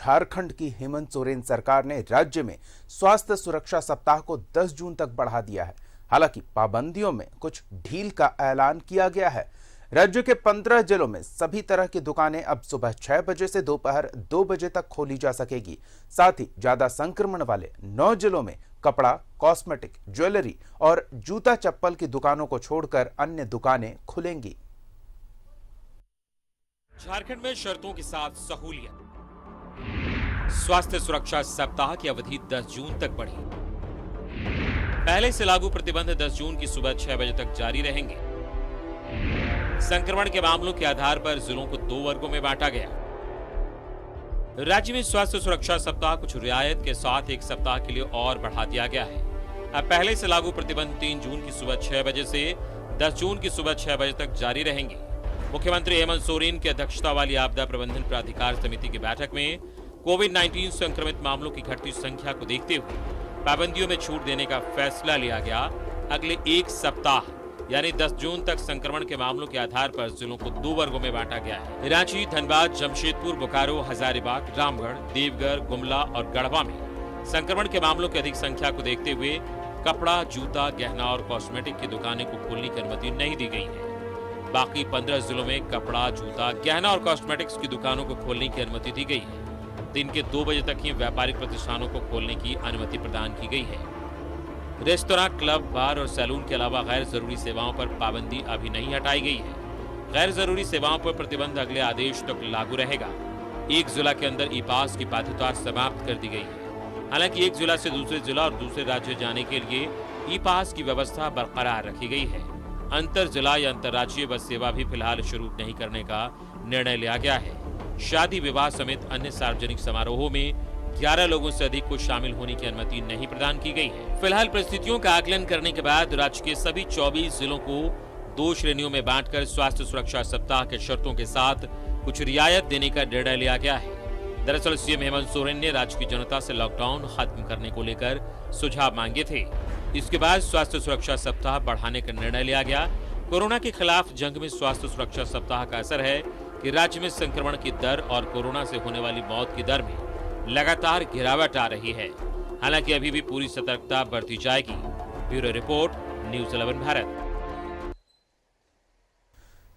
झारखंड की हेमंत सोरेन सरकार ने राज्य में स्वास्थ्य सुरक्षा सप्ताह को 10 जून तक बढ़ा दिया है। हालांकि पाबंदियों में कुछ ढील का ऐलान किया गया है। राज्य के 15 जिलों में सभी तरह की दुकानें अब सुबह 6 बजे से दोपहर 2 बजे तक खोली जा सकेगी। साथ ही ज्यादा संक्रमण वाले 9 जिलों में कपड़ा, कॉस्मेटिक, ज्वेलरी और जूता चप्पल की दुकानों को छोड़कर अन्य दुकानें खुलेंगी। झारखंड में शर्तों के साथ सहूलियत। स्वास्थ्य सुरक्षा सप्ताह की अवधि 10 जून तक बढ़ी। पहले से लागू प्रतिबंध 10 जून की सुबह 6 बजे तक जारी रहेंगे। संक्रमण के मामलों के आधार पर जिलों को 2 वर्गों में बांटा गया। राज्य में स्वास्थ्य सुरक्षा सप्ताह कुछ रियायत के साथ एक सप्ताह के लिए और बढ़ा दिया गया है। अब पहले से लागू प्रतिबंध 3 जून की सुबह 6 बजे से 10 जून की सुबह 6 बजे तक जारी रहेंगे। मुख्यमंत्री हेमंत सोरेन की अध्यक्षता वाली आपदा प्रबंधन प्राधिकार समिति की बैठक में कोविड-19 संक्रमित मामलों की घटती संख्या को देखते हुए पाबंदियों में छूट देने का फैसला लिया गया। अगले एक सप्ताह यानी 10 जून तक संक्रमण के मामलों के आधार पर जिलों को 2 वर्गों में बांटा गया है। रांची, धनबाद, जमशेदपुर, बोकारो, हजारीबाग, रामगढ़, देवघर, गुमला और गढ़वा में संक्रमण के मामलों की अधिक संख्या को देखते हुए कपड़ा, जूता, गहना और कॉस्मेटिक की दुकानें को खोलने की अनुमति नहीं दी गई है। बाकी 15 जिलों में कपड़ा, जूता, गहना और कॉस्मेटिक्स की दुकानों को खोलने की अनुमति दी गई है। दिन के 2 बजे तक ही व्यापारिक प्रतिष्ठानों को खोलने की अनुमति प्रदान की गई है। रेस्तोरां, क्लब, बार और सैलून के अलावा गैर जरूरी सेवाओं पर पाबंदी अभी नहीं हटाई गई है। गैर जरूरी सेवाओं पर प्रतिबंध अगले आदेश तक लागू रहेगा। एक जिला के अंदर ई पास की बाध्यता समाप्त कर दी गई है। हालांकि एक जिला से दूसरे जिला और दूसरे राज्य जाने के लिए ई पास की व्यवस्था बरकरार रखी गई है। अंतर जिला या अंतर्राज्यीय बस सेवा भी फिलहाल शुरू नहीं करने का निर्णय लिया गया है। शादी, विवाह समेत अन्य सार्वजनिक समारोहों में 11 लोगों से अधिक को शामिल होने की अनुमति नहीं प्रदान की गई है। फिलहाल परिस्थितियों का आकलन करने के बाद राज्य के सभी 24 जिलों को 2 श्रेणियों में बांटकर स्वास्थ्य सुरक्षा सप्ताह के शर्तों के साथ कुछ रियायत देने का निर्णय लिया गया है। दरअसल सीएम हेमंत सोरेन ने राज्य की जनता से लॉकडाउन खत्म करने को लेकर सुझाव मांगे थे। इसके बाद स्वास्थ्य सुरक्षा सप्ताह बढ़ाने का निर्णय लिया गया। कोरोना के खिलाफ जंग में स्वास्थ्य सुरक्षा सप्ताह का असर है कि राज्य में संक्रमण की दर और कोरोना से होने वाली मौत की दर में लगातार गिरावट आ रही है। हालांकि अभी भी पूरी सतर्कता बरती जाएगी। Bureau report, news 11 Bharat.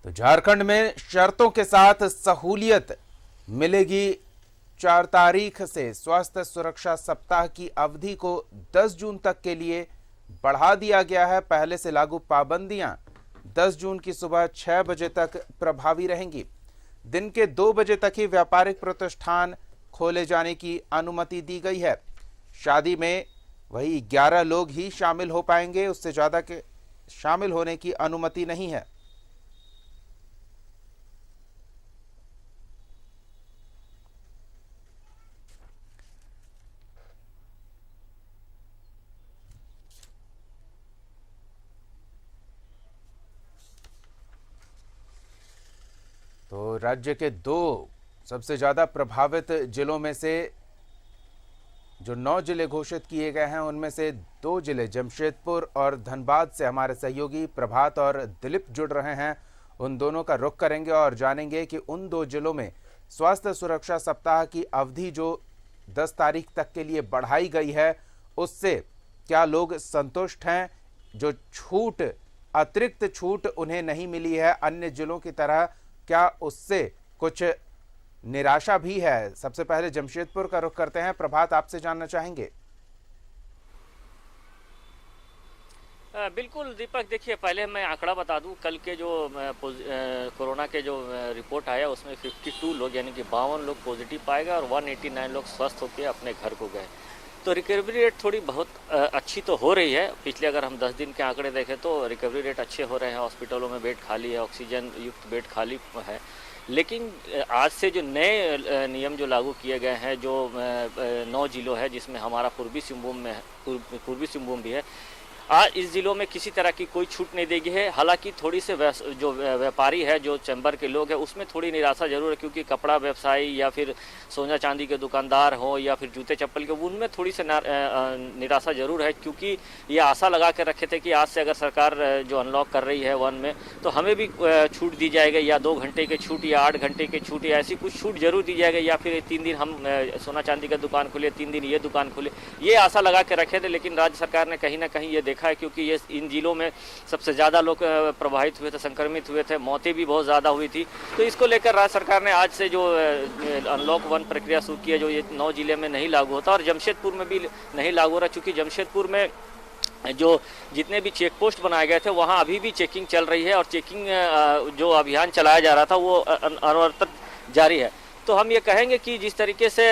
तो झारखंड में शर्तों के साथ सहूलियत मिलेगी। 4 तारीख से स्वास्थ्य सुरक्षा सप्ताह की अवधि को 10 जून तक के लिए बढ़ा दिया गया है। पहले से लागू पाबंदियां 10 जून की सुबह 6 बजे तक प्रभावी रहेंगी। दिन के 2 बजे तक ही व्यापारिक प्रतिष्ठान खोले जाने की अनुमति दी गई है। शादी में वही 11 लोग ही शामिल हो पाएंगे, उससे ज्यादा के शामिल होने की अनुमति नहीं है। तो राज्य के 2 सबसे ज्यादा प्रभावित जिलों में से जो 9 जिले घोषित किए गए हैं, उनमें से 2 जिले जमशेदपुर और धनबाद से हमारे सहयोगी प्रभात और दिलीप जुड़ रहे हैं। उन दोनों का रुख करेंगे और जानेंगे कि उन 2 जिलों में स्वास्थ्य सुरक्षा सप्ताह की अवधि जो 10 तारीख तक के लिए बढ़ाई गई है, उससे क्या लोग संतुष्ट हैं। जो छूट, अतिरिक्त छूट उन्हें नहीं मिली है अन्य जिलों की तरह, क्या उससे कुछ निराशा भी है। सबसे पहले जमशेदपुर का रुख करते हैं। प्रभात, आपसे जानना चाहेंगे। बिल्कुल दीपक, देखिए पहले मैं आंकड़ा बता दूं। कल के जो कोरोना के जो रिपोर्ट आया उसमें 52 लोग यानी कि 52 लोग पॉजिटिव पाए गए और 189 लोग स्वस्थ होकर अपने घर को गए। तो रिकवरी रेट थोड़ी बहुत अच्छी तो हो रही है। पिछले अगर हम 10 दिन के आंकड़े देखें तो रिकवरी रेट अच्छे हो रहे हैं। हॉस्पिटलों में बेड खाली है, ऑक्सीजन युक्त बेड खाली है। लेकिन आज से जो नए नियम जो लागू किए गए हैं, जो 9 जिलों है जिसमें हमारा पूर्वी सिंहभूम भी है, आज इस जिलों में किसी तरह की कोई छूट नहीं देगी है। हालांकि थोड़ी से जो व्यापारी है, जो चैम्बर के लोग हैं, उसमें थोड़ी निराशा जरूर है, क्योंकि कपड़ा व्यवसायी या फिर सोना चांदी के दुकानदार हो या फिर जूते चप्पल के, उनमें थोड़ी सी निराशा जरूर है, क्योंकि ये आशा लगा कर रखे थे कि आज से अगर सरकार जो अनलॉक कर रही है 1 में, तो हमें भी छूट दी जाएगी, या 2 घंटे की छूट या 8 घंटे की छूट या ऐसी कुछ छूट जरूर दी जाएगी, या फिर 3 दिन हम सोना चांदी का दुकान खोले, 3 दिन ये दुकान खोले, ये आशा लगा के रखे थे। लेकिन राज्य सरकार ने कहीं ना कहीं ये देखा है, क्योंकि ये इन जिलों में सबसे ज़्यादा लोग प्रभावित हुए थे, संक्रमित हुए थे, मौतें भी बहुत ज़्यादा हुई थी, तो इसको लेकर राज्य सरकार ने आज से जो अनलॉक 1 प्रक्रिया शुरू की है, जो ये 9 जिले में नहीं लागू होता और जमशेदपुर में भी नहीं लागू हो रहा, चूँकि जमशेदपुर में जो जितने भी चेक पोस्ट बनाए गए थे वहाँ अभी भी चेकिंग चल रही है, और चेकिंग जो अभियान चलाया जा रहा था वो अनवरत जारी है। तो हम ये कहेंगे कि जिस तरीके से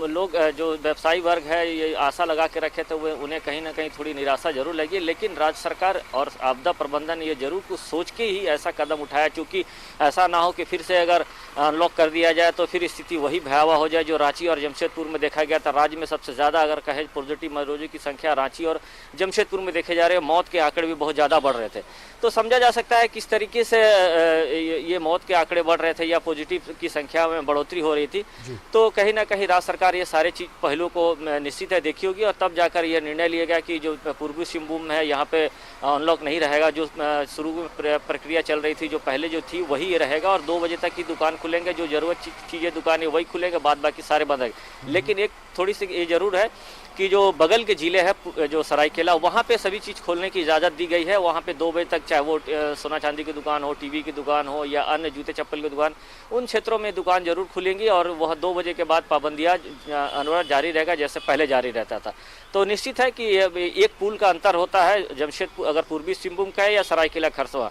लोग जो व्यवसायी वर्ग है ये आशा लगा के रखे थे, उन्हें कहीं ना कहीं थोड़ी निराशा जरूर लगी, लेकिन राज्य सरकार और आपदा प्रबंधन ये जरूर कुछ सोच के ही ऐसा कदम उठाया, क्योंकि ऐसा ना हो कि फिर से अगर अनलॉक कर दिया जाए तो फिर स्थिति वही भयावह हो जाए जो रांची और जमशेदपुर में देखा गया था। राज्य में सबसे ज़्यादा अगर कहे पॉजिटिव मरीजों की संख्या रांची और जमशेदपुर में देखे जा रहे हैं, मौत के आंकड़े भी बहुत ज़्यादा बढ़ रहे थे। तो समझा जा सकता है किस तरीके से ये मौत के आंकड़े बढ़ रहे थे या पॉजिटिव की संख्या में बढ़ोतरी हो रही थी। तो कहीं ना कहीं राज्य सरकार ये सारे चीज पहलुओं को निश्चित है देखी होगी, और तब जाकर ये निर्णय लिया गया कि जो पूर्वी सिंहभूम है यहाँ पे अनलॉक नहीं रहेगा, जो शुरू में प्रक्रिया चल रही थी जो पहले जो थी वही रहेगा, और 2 बजे तक की दुकान खुलेंगे, जो जरूरत चीज़ें दुकानें वही खुलेंगे, बाद बाकी सारे बंद रहेंगे। लेकिन एक थोड़ी सी ये जरूर है कि जो बगल के जिले हैं जो सरायकेला, वहाँ पे सभी चीज़ खोलने की इजाज़त दी गई है। वहाँ पे 2 बजे तक, चाहे वो सोना चांदी की दुकान हो, टीवी की दुकान हो या अन्य जूते चप्पल की दुकान, उन क्षेत्रों में दुकान जरूर खुलेंगी, और वह 2 बजे के बाद पाबंदियाँ अनवरत जारी रहेगा जैसे पहले जारी रहता था। तो निश्चित है कि एक पुल का अंतर होता है, जमशेदपुर अगर पूर्वी सिंहभूम का है या सरायकेला खरसवा,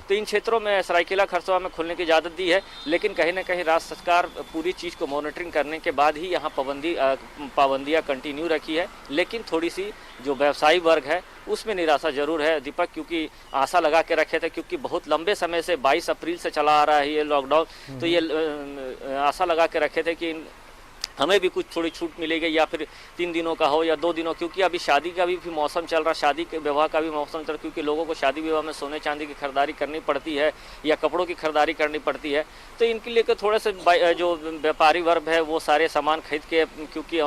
तो इन क्षेत्रों में सरायकेला खरसवा में खुलने की इजाज़त दी है, लेकिन कहीं ना कहीं राज्य सरकार पूरी चीज़ को मॉनिटरिंग करने के बाद ही यहाँ पाबंदियाँ कंटिन्यू रखी है। लेकिन थोड़ी सी जो व्यवसायी वर्ग है उसमें निराशा जरूर है दीपक, क्योंकि आशा लगा के रखे थे, क्योंकि बहुत लंबे समय से 22 अप्रैल से चला आ रहा है ये लॉकडाउन, तो ये आशा लगा के रखे थे कि हमें भी कुछ थोड़ी छूट मिलेगी, या फिर 3 दिनों का हो या 2 दिनों, क्योंकि अभी शादी का भी मौसम चल रहा, शादी के विवाह का भी मौसम चल रहा, क्योंकि लोगों को शादी विवाह में सोने चांदी की खरीदारी करनी पड़ती है या कपड़ों की खरीदारी करनी पड़ती है। तो इनके लिए थोड़े से जो व्यापारी वर्ग है वो सारे सामान खरीद के, क्योंकि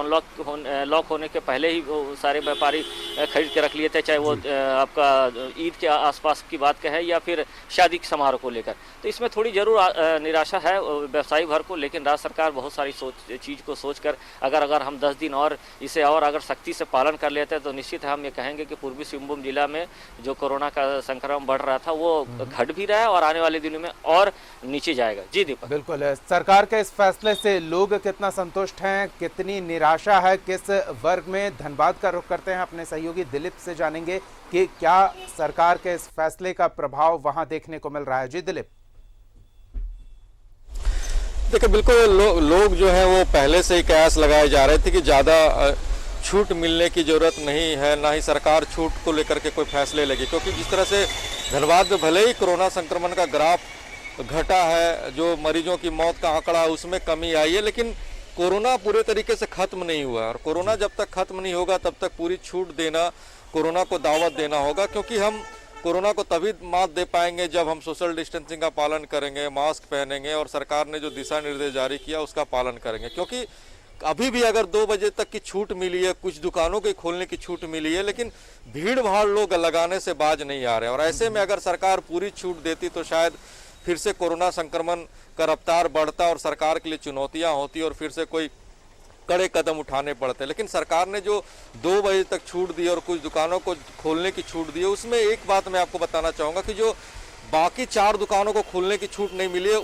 लॉक होने के पहले ही वो सारे व्यापारी खरीद के रख लिए थे, चाहे वो आपका ईद के आसपास की बात कहे या फिर शादी के समारोह को लेकर। तो इसमें थोड़ी जरूर निराशा है व्यवसायी वर्ग को, लेकिन राज्य सरकार बहुत सारी चीज़ को सोचकर अगर हम 10 दिन और इसे और अगर सख्ती से पालन कर लेते हैं तो निश्चित है हम ये कहेंगे कि पूर्वी सिंहभूम जिला में जो कोरोना का संक्रमण बढ़ रहा था वो घट भी रहा है और आने वाले दिनों में और नीचे जाएगा। जी दीपक, बिल्कुल है। सरकार के इस फैसले से लोग कितना संतुष्ट हैं, कितनी निराशा है, किस वर्ग में? धनबाद का रुख करते हैं, अपने सहयोगी दिलीप से जानेंगे कि क्या सरकार के इस फैसले का प्रभाव वहां देखने को मिल रहा है। जी दिलीप। देखिए बिल्कुल लोग जो है वो पहले से ही कयास लगाए जा रहे थे कि ज़्यादा छूट मिलने की ज़रूरत नहीं है, ना ही सरकार छूट को लेकर के कोई फैसले लेगी, क्योंकि जिस तरह से धनबाद में भले ही कोरोना संक्रमण का ग्राफ घटा है, जो मरीजों की मौत का आंकड़ा है उसमें कमी आई है, लेकिन कोरोना पूरे तरीके से ख़त्म नहीं हुआ है, और कोरोना जब तक ख़त्म नहीं होगा तब तक पूरी छूट देना, कोरोना को दावत देना होगा, क्योंकि हम कोरोना को तभी मात दे पाएंगे जब हम सोशल डिस्टेंसिंग का पालन करेंगे, मास्क पहनेंगे और सरकार ने जो दिशा निर्देश जारी किया उसका पालन करेंगे। क्योंकि अभी भी अगर 2 बजे तक की छूट मिली है, कुछ दुकानों के खोलने की छूट मिली है, लेकिन भीड़ भाड़ लोग लगाने से बाज नहीं आ रहे, और ऐसे में अगर सरकार पूरी छूट देती तो शायद फिर से कोरोना संक्रमण का रफ्तार बढ़ता और सरकार के लिए चुनौतियाँ होती और फिर से कोई कड़े कदम उठाने पड़ते। लेकिन सरकार ने जो 2 बजे तक छूट दी और कुछ दुकानों को खोलने की छूट दी है, उसमें एक बात मैं आपको बताना चाहूँगा कि जो बाकी 4 दुकानों को खोलने की छूट नहीं मिली है,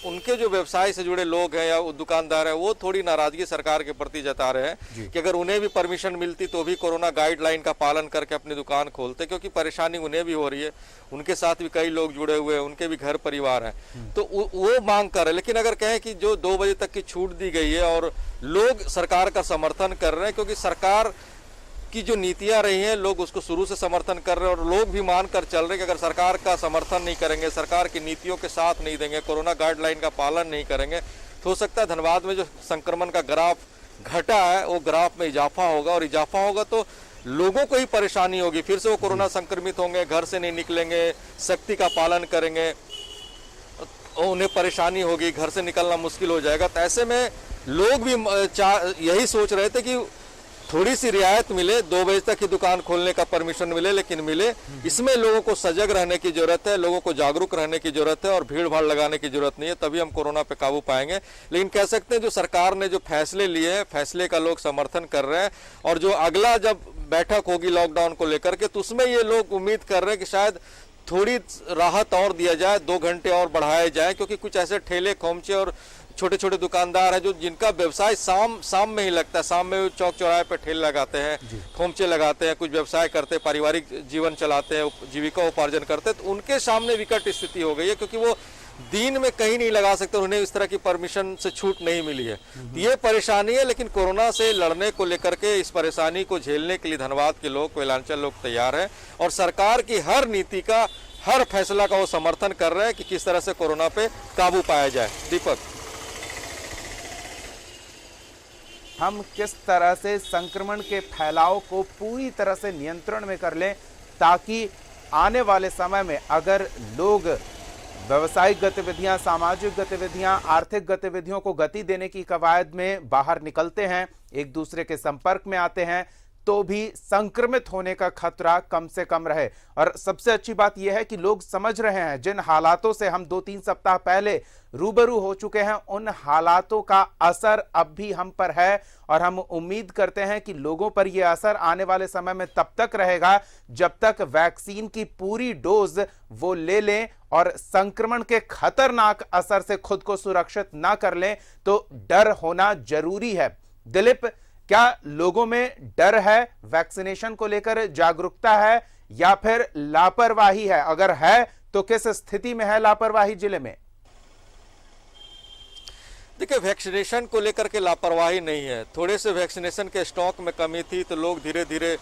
उनके जो व्यवसाय से जुड़े लोग हैं या दुकानदार हैं वो थोड़ी नाराजगी सरकार के प्रति जता रहे हैं कि अगर उन्हें भी परमिशन मिलती तो भी कोरोना गाइडलाइन का पालन करके अपनी दुकान खोलते, क्योंकि परेशानी उन्हें भी हो रही है, उनके साथ भी कई लोग जुड़े हुए हैं, उनके भी घर परिवार हैं, तो वो मांग कर रहे हैं। लेकिन अगर कहें कि जो 2 बजे तक की छूट दी गई है और लोग सरकार का समर्थन कर रहे हैं, क्योंकि सरकार की जो नीतियां रही हैं लोग उसको शुरू से समर्थन कर रहे हैं, और लोग भी मान कर चल रहे हैं कि अगर सरकार का समर्थन नहीं करेंगे, सरकार की नीतियों के साथ नहीं देंगे, कोरोना गाइडलाइन का पालन नहीं करेंगे, तो हो सकता है धनबाद में जो संक्रमण का ग्राफ घटा है वो ग्राफ में इजाफा होगा, और इजाफा होगा तो लोगों को ही परेशानी होगी, फिर से वो कोरोना संक्रमित होंगे, घर से नहीं निकलेंगे, सख्ती का पालन करेंगे, उन्हें परेशानी होगी, घर से निकलना मुश्किल हो जाएगा। तो ऐसे में लोग भी यही सोच रहे थे कि थोड़ी सी रियायत मिले, 2 बजे तक ही दुकान खोलने का परमिशन मिले, लेकिन मिले। इसमें लोगों को सजग रहने की जरूरत है, लोगों को जागरूक रहने की जरूरत है और भीड़ भाड़ लगाने की जरूरत नहीं है, तभी हम कोरोना पे काबू पाएंगे। लेकिन कह सकते हैं जो सरकार ने जो फैसले लिए हैं, फैसले का लोग समर्थन कर रहे हैं और जो अगला जब बैठक होगी लॉकडाउन को लेकर के, तो उसमें ये लोग उम्मीद कर रहे हैं कि शायद थोड़ी राहत और दिया जाए, 2 घंटे और बढ़ाए जाए, क्योंकि कुछ ऐसे ठेले खोमचे और छोटे छोटे दुकानदार हैं जो जिनका व्यवसाय शाम में ही लगता है, शाम में चौक चौराहे पे ठेले लगाते हैं, खोमचे लगाते हैं, कुछ व्यवसाय करते हैं, पारिवारिक जीवन चलाते हैं, जीविका उपार्जन करते हैं, तो उनके सामने विकट स्थिति हो गई है, क्योंकि वो दिन में कहीं नहीं लगा सकते, उन्हें इस तरह की परमिशन से छूट नहीं मिली है। ये परेशानी है, लेकिन कोरोना से लड़ने को लेकर के, इस परेशानी को झेलने के लिए धनबाद के लोग, कोयलांचल लोग तैयार हैं और सरकार की हर नीति का, हर फैसला का वो समर्थन कर रहे हैं कि किस तरह से कोरोना पे काबू पाया जाए। दीपक, हम किस तरह से संक्रमण के फैलाव को पूरी तरह से नियंत्रण में कर लें, ताकि आने वाले समय में अगर लोग व्यावसायिक गतिविधियां, सामाजिक गतिविधियां, आर्थिक गतिविधियों को गति देने की कवायद में बाहर निकलते हैं, एक दूसरे के संपर्क में आते हैं, तो भी संक्रमित होने का खतरा कम से कम रहे। और सबसे अच्छी बात यह है कि लोग समझ रहे हैं, जिन हालातों से हम 2-3 सप्ताह पहले रूबरू हो चुके हैं, उन हालातों का असर अब भी हम पर है और हम उम्मीद करते हैं कि लोगों पर यह असर आने वाले समय में तब तक रहेगा जब तक वैक्सीन की पूरी डोज वो ले लें और संक्रमण के खतरनाक असर से खुद को सुरक्षित ना कर लें। तो डर होना जरूरी है। दिलीप, क्या लोगों में डर है, वैक्सीनेशन को लेकर जागरूकता है या फिर लापरवाही है? अगर है तो किस स्थिति में है लापरवाही जिले में? देखिए, वैक्सीनेशन को लेकर के लापरवाही नहीं है। थोड़े से वैक्सीनेशन के स्टॉक में कमी थी तो लोग धीरे धीरे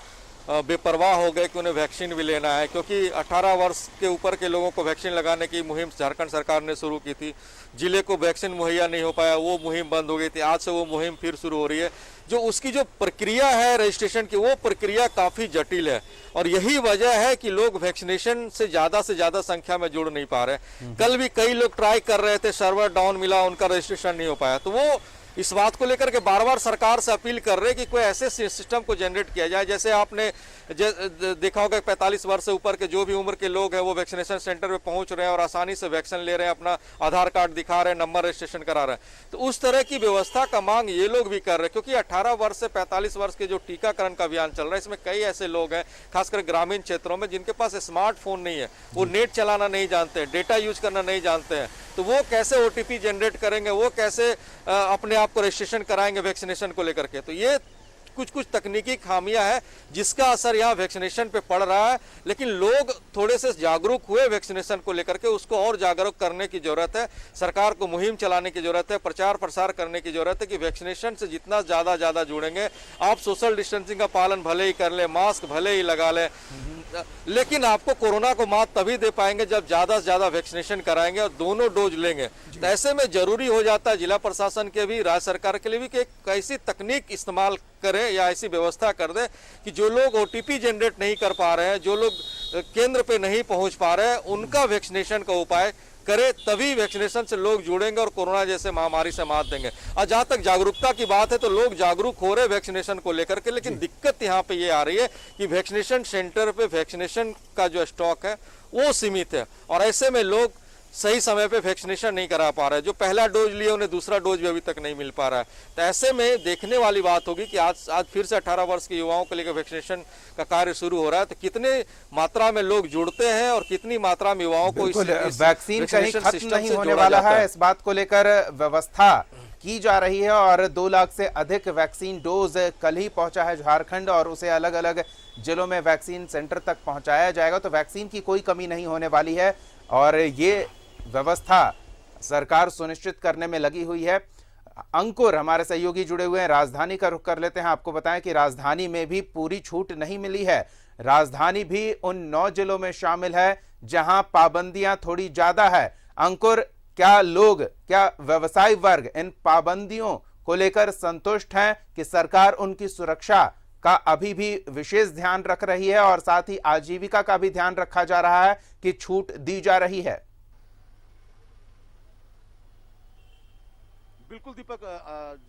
बेपरवाह हो गए कि उन्हें वैक्सीन भी लेना है, क्योंकि 18 वर्ष के ऊपर के लोगों को वैक्सीन लगाने की मुहिम झारखंड सरकार ने शुरू की थी। जिले को वैक्सीन मुहैया नहीं हो पाया, वो मुहिम बंद हो गई थी। आज से वो मुहिम फिर शुरू हो रही है। जो उसकी जो प्रक्रिया है रजिस्ट्रेशन की, वो प्रक्रिया काफ़ी जटिल है और यही वजह है कि लोग वैक्सीनेशन से ज़्यादा संख्या में जुड़ नहीं पा रहे। कल भी कई लोग ट्राई कर रहे थे, सर्वर डाउन मिला, उनका रजिस्ट्रेशन नहीं हो पाया। तो वो इस बात को लेकर के बार बार सरकार से अपील कर रहे हैं कि कोई ऐसे सिस्टम को जनरेट किया जाए, जैसे आपने देखा होगा 45 वर्ष से ऊपर के जो भी उम्र के लोग हैं वो वैक्सीनेशन सेंटर पे पहुंच रहे हैं और आसानी से वैक्सीन ले रहे हैं, अपना आधार कार्ड दिखा रहे हैं, नंबर रजिस्ट्रेशन करा रहे हैं। तो उस तरह की व्यवस्था का मांग ये लोग भी कर रहे हैं, क्योंकि 18 वर्ष से 45 वर्ष के जो टीकाकरण का अभियान चल रहा है, इसमें कई ऐसे लोग हैं खासकर ग्रामीण क्षेत्रों में जिनके पास स्मार्टफोन नहीं है, वो नेट चलाना नहीं जानते, डेटा यूज करना नहीं जानते हैं। तो वो कैसे OTP जनरेट करेंगे, वो कैसे अपने आप को रजिस्ट्रेशन कराएंगे वैक्सीनेशन को लेकर के? तो ये कुछ तकनीकी खामियां हैं जिसका असर यहाँ वैक्सीनेशन पे पड़ रहा है। लेकिन लोग थोड़े से जागरूक हुए वैक्सीनेशन को लेकर के, उसको और जागरूक करने की जरूरत है। सरकार को मुहिम चलाने की जरूरत है, प्रचार प्रसार करने की जरूरत है कि वैक्सीनेशन से जितना ज़्यादा जुड़ेंगे, आप सोशल डिस्टेंसिंग का पालन भले ही कर लें, मास्क भले ही लगा लें, लेकिन आपको कोरोना को मात तभी दे पाएंगे जब ज़्यादा से ज़्यादा वैक्सीनेशन कराएंगे और दोनों डोज लेंगे। तो ऐसे में जरूरी हो जाता है जिला प्रशासन के भी, राज्य सरकार के लिए भी, कि एक ऐसी तकनीक इस्तेमाल करें या ऐसी व्यवस्था कर दे कि जो लोग OTP जनरेट नहीं कर पा रहे हैं, जो लोग केंद्र पे नहीं पहुंच पा रहे हैं, उनका वैक्सीनेशन का उपाय करे, तभी वैक्सीनेशन से लोग जुड़ेंगे और कोरोना जैसे महामारी से मात देंगे। और जहां तक जागरूकता की बात है तो लोग जागरूक हो रहे वैक्सीनेशन को लेकर के, लेकिन दिक्कत यहां पे ये आ रही है कि वैक्सीनेशन सेंटर पे वैक्सीनेशन का जो स्टॉक है वो सीमित है और ऐसे में लोग सही समय पे वैक्सीनेशन नहीं करा पा रहे हैं। जो पहला डोज लिए उन्हें दूसरा डोज भी अभी तक नहीं मिल पा रहा है। तो ऐसे में देखने वाली बात होगी कि आज फिर से 18 वर्ष के युवाओं को लेकर वैक्सीनेशन का कार्य शुरू हो रहा है, तो कितने मात्रा में लोग जुड़ते हैं और कितनी मात्रा में युवाओं को इस वैक्सीन कहीं खत्म नहीं होने वाला है। इस बात को लेकर व्यवस्था की जा रही है और 2 लाख से अधिक वैक्सीन डोज कल ही पहुंचा है झारखंड और उसे अलग अलग जिलों में वैक्सीन सेंटर तक पहुंचाया जाएगा। तो वैक्सीन की कोई कमी नहीं होने वाली है और ये व्यवस्था सरकार सुनिश्चित करने में लगी हुई है। अंकुर हमारे सहयोगी जुड़े हुए हैं, राजधानी का रुख कर लेते हैं। आपको बताएं कि राजधानी में भी पूरी छूट नहीं मिली है। राजधानी भी उन 9 जिलों में शामिल है जहां पाबंदियां थोड़ी ज्यादा है। अंकुर, क्या लोग, क्या व्यवसायी वर्ग इन पाबंदियों को लेकर संतुष्ट हैं कि सरकार उनकी सुरक्षा का अभी भी विशेष ध्यान रख रही है और साथ ही आजीविका का भी ध्यान रखा जा रहा है कि छूट दी जा रही है? बिल्कुल दीपक,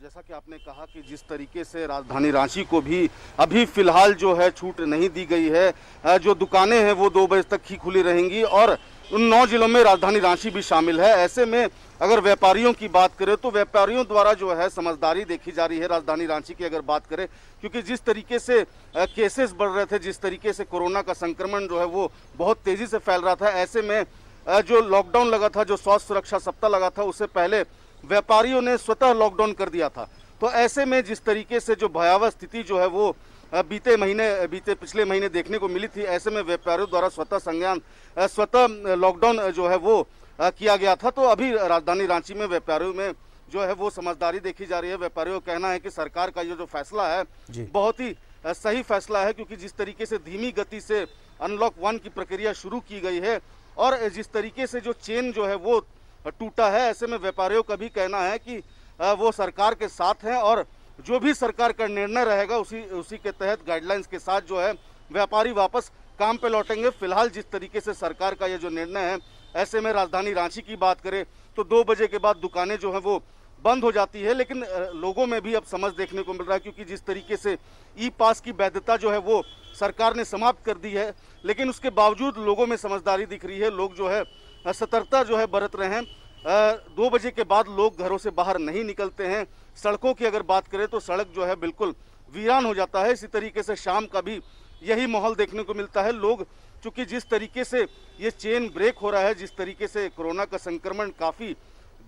जैसा कि आपने कहा कि जिस तरीके से राजधानी रांची को भी अभी फिलहाल जो है छूट नहीं दी गई है, जो दुकानें हैं वो 2 बजे तक ही खुली रहेंगी और उन 9 जिलों में राजधानी रांची भी शामिल है। ऐसे में अगर व्यापारियों की बात करें तो व्यापारियों द्वारा जो है समझदारी देखी जा रही है राजधानी रांची की अगर बात करें, क्योंकि जिस तरीके से केसेस बढ़ रहे थे, जिस तरीके से कोरोना का संक्रमण जो है वो बहुत तेजी से फैल रहा था, ऐसे में जो लॉकडाउन लगा था, जो स्वास्थ्य सुरक्षा सप्ताह लगा था, उससे पहले व्यापारियों ने स्वतः लॉकडाउन कर दिया था। तो ऐसे में जिस तरीके से जो भयावह स्थिति जो है वो बीते पिछले महीने देखने को मिली थी, ऐसे में व्यापारियों द्वारा स्वतः लॉकडाउन जो है वो किया गया था। तो अभी राजधानी रांची में व्यापारियों में जो है वो समझदारी देखी जा रही है। व्यापारियों का कहना है कि सरकार का ये जो फैसला है बहुत ही सही फैसला है, क्योंकि जिस तरीके से धीमी गति से अनलॉक 1 की प्रक्रिया शुरू की गई है और जिस तरीके से जो चेन जो है वो टूटा है, ऐसे में व्यापारियों का भी कहना है कि वो सरकार के साथ हैं और जो भी सरकार का निर्णय रहेगा उसी के तहत गाइडलाइंस के साथ जो है व्यापारी वापस काम पे लौटेंगे। फिलहाल जिस तरीके से सरकार का ये जो निर्णय है, ऐसे में राजधानी रांची की बात करें तो 2 बजे के बाद दुकानें जो हैं वो बंद हो जाती है, लेकिन लोगों में भी अब समझ देखने को मिल रहा है, क्योंकि जिस तरीके से ई पास की वैधता जो है वो सरकार ने समाप्त कर दी है, लेकिन उसके बावजूद लोगों में समझदारी दिख रही है। लोग जो है सतर्कता जो है बरत रहे हैं। 2 बजे के बाद लोग घरों से बाहर नहीं निकलते हैं। सड़कों की अगर बात करें तो सड़क जो है बिल्कुल वीरान हो जाता है। इसी तरीके से शाम का भी यही माहौल देखने को मिलता है। लोग चूंकि जिस तरीके से ये चेन ब्रेक हो रहा है, जिस तरीके से कोरोना का संक्रमण काफ़ी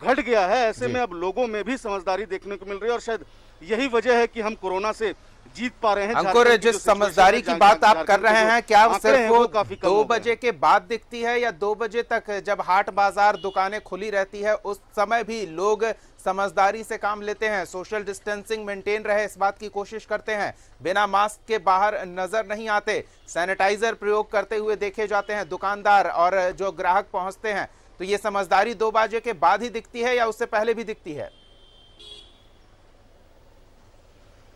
घट गया है, ऐसे में अब लोगों में भी समझदारी देखने को मिल रही है और शायद यही वजह है कि हम कोरोना से जीत पा रहे हैं। अंकुर, जिस समझदारी की बात आप कर रहे हैं, क्या सिर्फ वो 2 बजे के बाद दिखती है या 2 बजे तक जब हाट बाजार दुकानें खुली रहती है उस समय भी लोग समझदारी से काम लेते हैं, सोशल डिस्टेंसिंग मेंटेन रहे इस बात की कोशिश करते हैं, बिना मास्क के बाहर नजर नहीं आते, सैनिटाइजर प्रयोग करते हुए देखे जाते हैं दुकानदार और जो ग्राहक पहुंचते हैं? तो ये समझदारी 2 बजे के बाद ही दिखती है या उससे पहले भी दिखती है?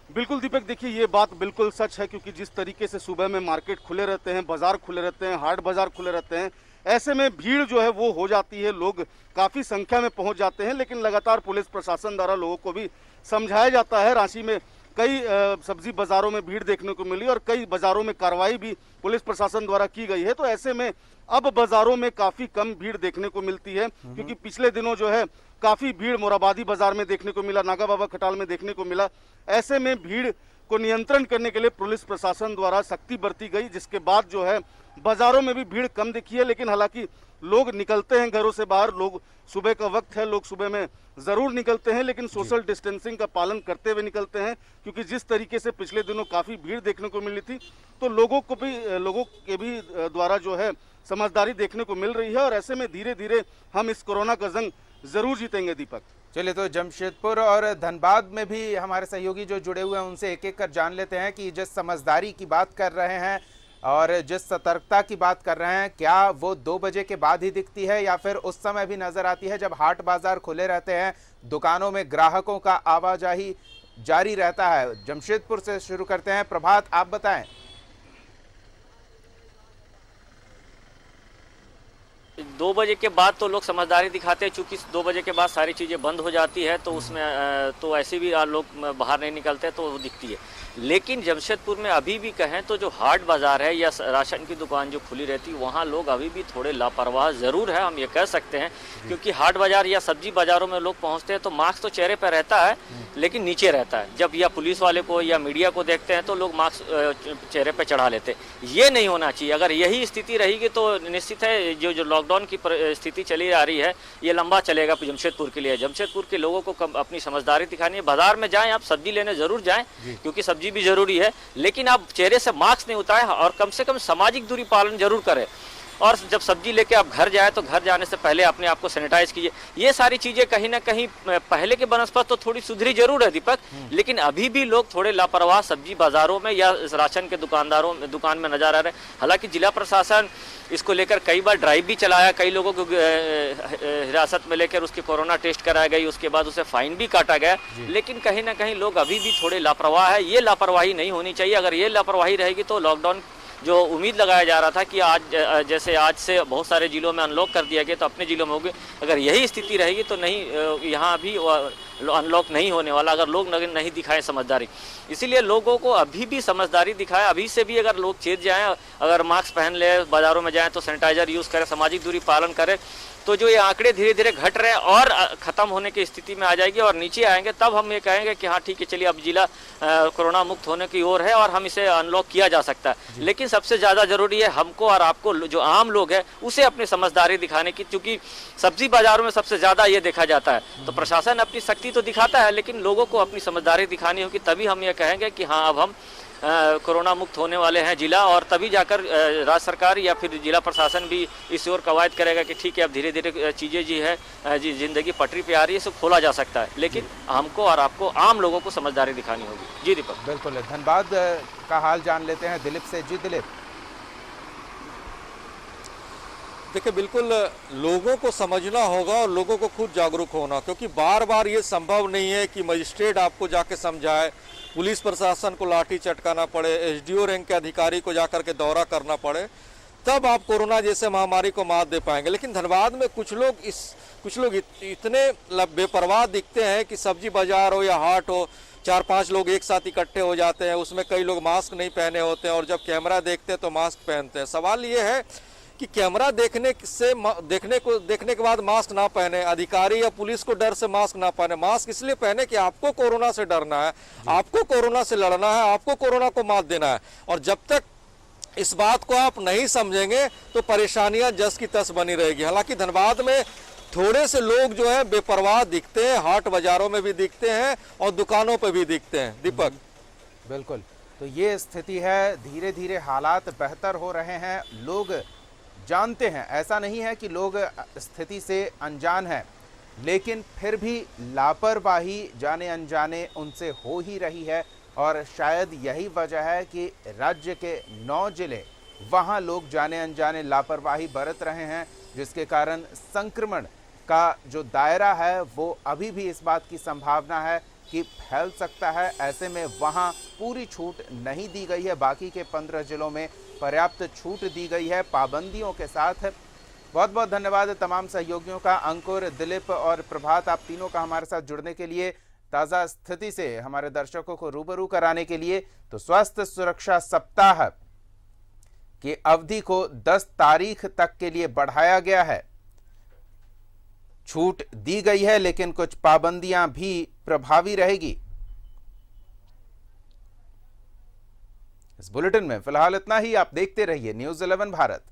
बिल्कुल दीपक, देखिए ये बात बिल्कुल सच है, क्योंकि जिस तरीके से सुबह में मार्केट खुले रहते हैं, बाजार खुले रहते हैं, हाट बाजार खुले रहते हैं, ऐसे में भीड़ जो है वो हो जाती है, लोग काफ़ी संख्या में पहुंच जाते हैं। लेकिन लगातार पुलिस प्रशासन द्वारा लोगों को भी समझाया जाता है। रांची में कई सब्जी बाजारों में भीड़ देखने को मिली और कई बाजारों में कार्रवाई भी पुलिस प्रशासन द्वारा की गई है। तो ऐसे में अब बाजारों में काफ़ी कम भीड़ देखने को मिलती है, क्योंकि पिछले दिनों जो है काफ़ी भीड़ मोराबादी बाजार में देखने को मिला, नागा बाबा खटाल में देखने को मिला। ऐसे में भीड़ को नियंत्रण करने के लिए पुलिस प्रशासन द्वारा सख्ती बरती गई, जिसके बाद जो है बाजारों में भी भीड़ कम दिखी है। लेकिन हालांकि लोग निकलते हैं घरों से बाहर, लोग सुबह का वक्त है, लोग सुबह में ज़रूर निकलते हैं, लेकिन सोशल डिस्टेंसिंग का पालन करते हुए निकलते हैं, क्योंकि जिस तरीके से पिछले दिनों काफ़ी भीड़ देखने को मिली थी, तो लोगों के भी द्वारा जो है समझदारी देखने को मिल रही है और ऐसे में धीरे धीरे हम इस कोरोना का जंग जरूर जीतेंगे। दीपक, चलिए, तो जमशेदपुर और धनबाद में भी हमारे सहयोगी जो जुड़े हुए हैं उनसे एक एक कर जान लेते हैं कि जिस समझदारी की बात कर रहे हैं और जिस सतर्कता की बात कर रहे हैं, क्या वो 2 बजे के बाद ही दिखती है या फिर उस समय भी नजर आती है जब हाट बाजार खुले रहते हैं, दुकानों में ग्राहकों का आवाजाही जारी रहता है? जमशेदपुर से शुरू करते हैं। प्रभात, आप बताएं। 2 बजे के बाद तो लोग समझदारी दिखाते हैं, चूंकि 2 बजे के बाद सारी चीज़ें बंद हो जाती है, तो उसमें तो ऐसे भी लोग बाहर नहीं निकलते, तो वो दिखती है। लेकिन जमशेदपुर में अभी भी कहें तो जो हाट बाज़ार है या राशन की दुकान जो खुली रहती है, वहाँ लोग अभी भी थोड़े लापरवाह ज़रूर है, हम ये कह सकते हैं, क्योंकि हाट बाज़ार या सब्जी बाज़ारों में लोग पहुँचते हैं तो मास्क तो चेहरे पर रहता है लेकिन नीचे रहता है। जब या पुलिस वाले को या मीडिया को देखते हैं तो लोग मास्क चेहरे पर चढ़ा लेते हैं। ये नहीं होना चाहिए। अगर यही स्थिति रहेगी तो निश्चित है जो लॉकडाउन की स्थिति चली आ रही है ये लंबा चलेगा जमशेदपुर के लिए। जमशेदपुर के लोगों को अपनी समझदारी दिखानी है। बाजार में जाएं, आप सब्जी लेने जरूर जाएं, क्योंकि सब्जी भी जरूरी है, लेकिन आप चेहरे से मास्क नहीं उतारें और कम से कम सामाजिक दूरी पालन जरूर करें। और जब सब्जी लेके आप घर जाए तो घर जाने से पहले अपने आप को सैनिटाइज कीजिए। ये सारी चीज़ें कहीं ना कहीं पहले के बनस्पत तो थोड़ी सुधरी जरूर है दीपक, लेकिन अभी भी लोग थोड़े लापरवाह सब्जी बाजारों में या राशन के दुकान में नजर आ रहे हैं। हालांकि जिला प्रशासन इसको लेकर कई बार ड्राइव भी चलाया, कई लोगों को हिरासत में लेकर उसके कोरोना टेस्ट कराया गई, उसके बाद उसे फाइन भी काटा गया, लेकिन कहीं ना कहीं लोग अभी भी थोड़े लापरवाह है। ये लापरवाही नहीं होनी चाहिए। अगर ये लापरवाही रहेगी तो लॉकडाउन जो उम्मीद लगाया जा रहा था कि जैसे आज से बहुत सारे जिलों में अनलॉक कर दिया गया तो अपने जिलों में होगी, अगर यही स्थिति रहेगी तो नहीं, यहाँ भी अनलॉक नहीं होने वाला अगर लोग नहीं दिखाएं समझदारी। इसीलिए लोगों को अभी भी समझदारी दिखाएं, अभी से भी अगर लोग चेत जाएं, अगर मास्क पहन ले, बाजारों में जाएं तो सैनिटाइजर यूज़ करें, सामाजिक दूरी पालन करें, तो जो ये आंकड़े धीरे धीरे घट रहे हैं और ख़त्म होने की स्थिति में आ जाएगी और नीचे आएंगे, तब हम ये कहेंगे कि हाँ ठीक है, चलिए अब जिला कोरोना मुक्त होने की ओर है और हम इसे अनलॉक किया जा सकता है। लेकिन सबसे ज़्यादा ज़रूरी है हमको और आपको, जो आम लोग हैं, उसे अपनी समझदारी दिखाने की, क्योंकि सब्जी बाजारों में सबसे ज़्यादा ये देखा जाता है। तो प्रशासन अपनी सख्ती तो दिखाता है, लेकिन लोगों को अपनी समझदारी दिखानी होगी, तभी हम ये कहेंगे कि हाँ अब हम कोरोना मुक्त होने वाले हैं जिला, और तभी जाकर राज्य सरकार या फिर जिला प्रशासन भी इस ओर कवायद करेगा कि ठीक है अब धीरे धीरे चीज़ें जिंदगी पटरी पे आ रही है, इसे खोला जा सकता है। लेकिन हमको और आपको, आम लोगों को समझदारी दिखानी होगी। जी दीपक। बिल्कुल, धनबाद का हाल जान लेते हैं दिलीप से। जी दिलीप। देखिए, बिल्कुल लोगों को समझना होगा और लोगों को खुद जागरूक होना, क्योंकि बार बार ये संभव नहीं है कि मजिस्ट्रेट आपको जाके समझाए, पुलिस प्रशासन को लाठी चटकाना पड़े, एसडीओ रैंक के अधिकारी को जाकर के दौरा करना पड़े, तब आप कोरोना जैसे महामारी को मात दे पाएंगे। लेकिन धनबाद में कुछ लोग इतने बेपरवाह दिखते हैं कि सब्जी बाजार हो या हाट हो, 4-5 लोग एक साथ इकट्ठे हो जाते हैं, उसमें कई लोग मास्क नहीं पहने होते हैं और जब कैमरा देखते हैं तो मास्क पहनते हैं। सवाल ये है कि कैमरा देखने के बाद मास्क ना पहने, अधिकारी या पुलिस को डर से मास्क ना पहने। मास्क इसलिए पहने कि आपको कोरोना से डरना है, आपको कोरोना से लड़ना है, आपको कोरोना को मात देना है। और जब तक इस बात को आप नहीं समझेंगे तो परेशानियां जस की तस बनी रहेगी। हालांकि धनबाद में थोड़े से लोग जो है बेपरवाह दिखते हैं, हाट बाजारों में भी दिखते हैं और दुकानों पर भी दिखते हैं। दीपक। बिल्कुल, तो ये स्थिति है, धीरे धीरे हालात बेहतर हो रहे हैं, लोग जानते हैं, ऐसा नहीं है कि लोग स्थिति से अनजान हैं, लेकिन फिर भी लापरवाही जाने अनजाने उनसे हो ही रही है। और शायद यही वजह है कि राज्य के 9 जिले, वहाँ लोग जाने अनजाने लापरवाही बरत रहे हैं, जिसके कारण संक्रमण का जो दायरा है वो अभी भी इस बात की संभावना है कि फैल सकता है। ऐसे में वहाँ पूरी छूट नहीं दी गई है, बाकी के 15 जिलों में पर्याप्त छूट दी गई है पाबंदियों के साथ। बहुत बहुत धन्यवाद तमाम सहयोगियों का, अंकुर, दिलीप और प्रभात, आप तीनों का हमारे साथ जुड़ने के लिए, ताज़ा स्थिति से हमारे दर्शकों को रूबरू कराने के लिए। तो स्वास्थ्य सुरक्षा सप्ताह की अवधि को 10 तारीख तक के लिए बढ़ाया गया है, छूट दी गई है, लेकिन कुछ पाबंदियां भी प्रभावी रहेगी। इस बुलेटिन में फिलहाल इतना ही। आप देखते रहिए न्यूज़ 11 भारत।